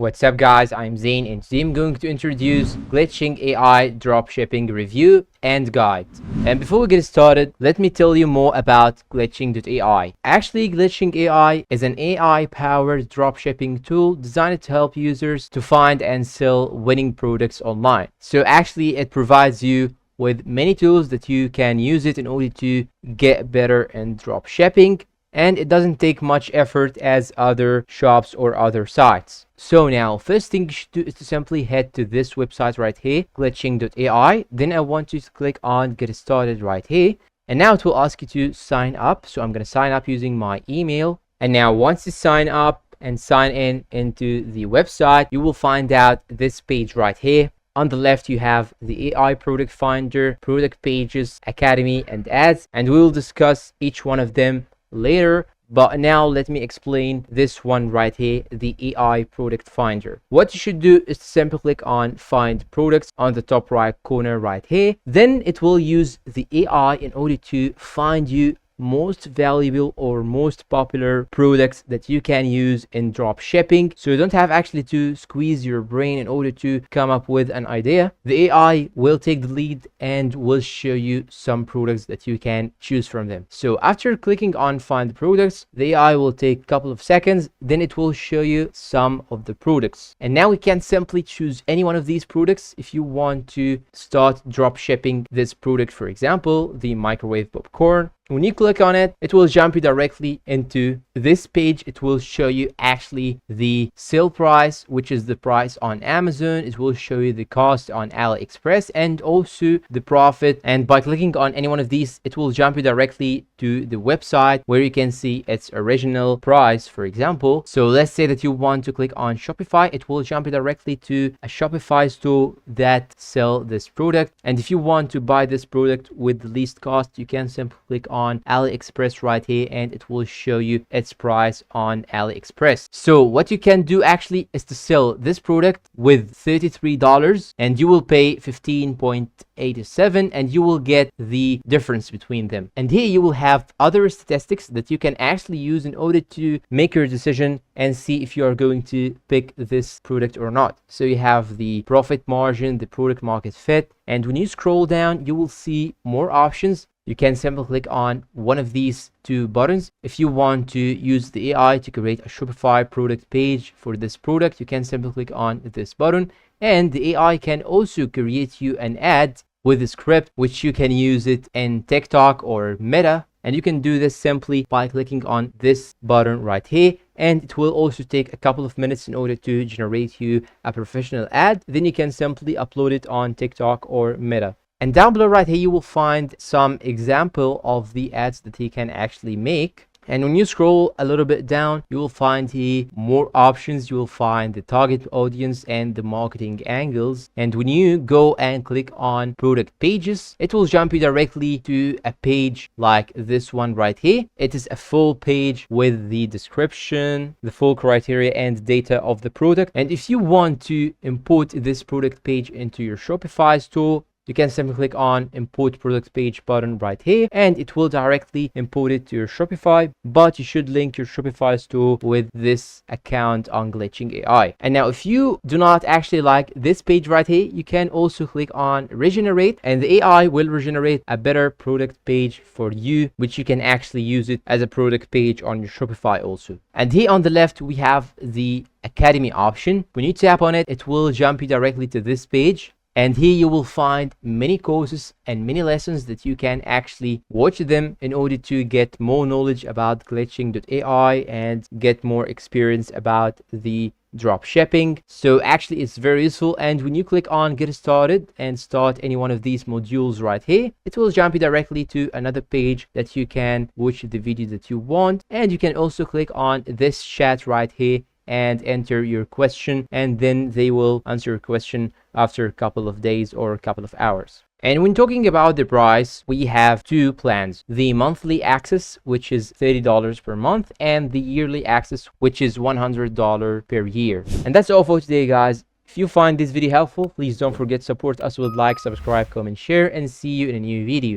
What's up guys, I'm Zain and today I'm going to introduce Glitching AI dropshipping review and guide. And before we get started, let me tell you more about Glitching.ai. Actually, Glitching AI is an AI-powered dropshipping tool designed to help users to find and sell winning products online. So actually, it provides you with many tools that you can use it in order to get better in dropshipping. And it doesn't take much effort as other shops or other sites. So now, first thing you should do is to simply head to this website right here, glitching.ai. Then I want you to click on get started right here. And now it will ask you to sign up. So I'm going to sign up using my email. And now once you sign up and sign in into the website, you will find out this page right here. On the left, you have the AI product finder, product pages, academy, and ads. And we will discuss each one of them later, but now let me explain this one right here, the AI product finder. What you should do is to simply click on find products on the top right corner right here. Then it will use the AI in order to find you most valuable or most popular products that you can use in drop shipping. So you don't have actually to squeeze your brain in order to come up with an idea. The AI will take the lead and will show you some products that you can choose from them. So after clicking on find products, the AI will take a couple of seconds, then it will show you some of the products. And now we can simply choose any one of these products if you want to start drop shipping this product. For example, the microwave popcorn. When you click on it, it will jump you directly into this page. It will show you actually the sale price, which is the price on Amazon. It will show you the cost on AliExpress and also the profit. And by clicking on any one of these, it will jump you directly to the website where you can see its original price, for example. So let's say that you want to click on Shopify. It will jump you directly to a Shopify store that sell this product. And if you want to buy this product with the least cost, you can simply click on AliExpress right here and it will show you its price on AliExpress. So what you can do actually is to sell this product with $33 and you will pay 15.87 and you will get the difference between them. And here you will have other statistics that you can actually use in order to make your decision and see if you are going to pick this product or not. So you have the profit margin, the product market fit, and when you scroll down, you will see more options. You can simply click on one of these two buttons. If you want to use the AI to create a Shopify product page for this product, you can simply click on this button. And the AI can also create you an ad with a script, which you can use it in TikTok or Meta. And you can do this simply by clicking on this button right here. And it will also take a couple of minutes in order to generate you a professional ad. Then you can simply upload it on TikTok or Meta. And down below right here, you will find some example of the ads that he can actually make. And when you scroll a little bit down, you will find here more options. You will find the target audience and the marketing angles. And when you go and click on product pages, it will jump you directly to a page like this one right here. It is a full page with the description, the full criteria and data of the product. And if you want to import this product page into your Shopify store, you can simply click on import product page button right here and it will directly import it to your Shopify, but you should link your Shopify store with this account on Glitching AI. And now if you do not actually like this page right here, you can also click on regenerate and the AI will regenerate a better product page for you, which you can actually use it as a product page on your Shopify also. And here on the left, we have the Academy option. When you tap on it, it will jump you directly to this page. And here you will find many courses and many lessons that you can actually watch them in order to get more knowledge about Glitching.ai and get more experience about the drop shipping. So actually it's very useful. And when you click on get started and start any one of these modules right here, it will jump you directly to another page that you can watch the video that you want. And you can also click on this chat right here and enter your question, and then they will answer your question after a couple of days or a couple of hours. And when talking about the price, we have two plans: the monthly access, which is $30 per month, and the yearly access, which is $100 per year. And that's all for today, guys. If you find this video helpful, please don't forget to support us with like, subscribe, comment, share, and see you in a new video.